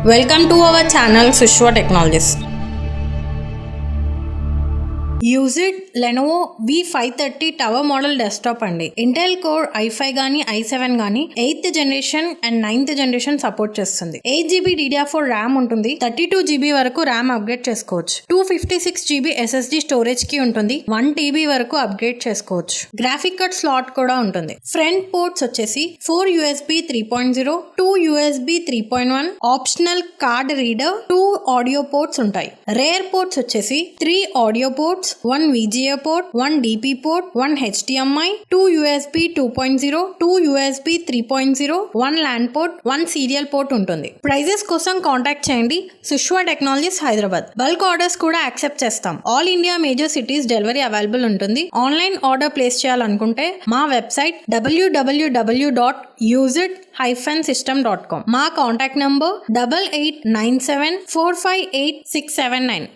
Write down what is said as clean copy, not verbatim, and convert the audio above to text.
Welcome to our channel Sushwa Technologies. Use it Lenovo V530 tower model desktop అండి. Intel core i5 గానీ i7 గానీ 8th generation and 9th generation support చేస్తుంది. 8GB DDR4 RAM ఉంటుంది. 32GB వరకు RAM upgrade చేసుకోవచ్చు. 256GB SSD storage కి ఉంటుంది. 1TB వరకు అప్గ్రేడ్ చేసుకోవచ్చు. గ్రాఫిక్ కార్డ్ స్లాట్ కూడా ఉంటుంది. ఫ్రంట్ పోర్ట్స్ వచ్చేసి 4 USB 3.0, 2 USB 3.1, optional card reader, 2 audio ports ఉంటాయి. రేర్ పోర్ట్స్ వచ్చేసి 3 audio ports, 1 VGA port, 1 DP port, 1 HDMI, 2 USB 2.0, 2 USB 3.0, 1 LAN port, 1 serial port ఉంటుంది. ప్రైజెస్ కోసం కాంటాక్ట్ చేయండి సుష్వా టెక్నాలజీస్ హైదరాబాద్. బల్క్ ఆర్డర్స్ కూడా accept చేస్తాం. All India major cities delivery available ఉంటుంది. Online order place చేయాలనుకుంటే మా వెబ్సైట్ www.useit-system.com. మా కాంటాక్ట్ నంబర్ 8897458679.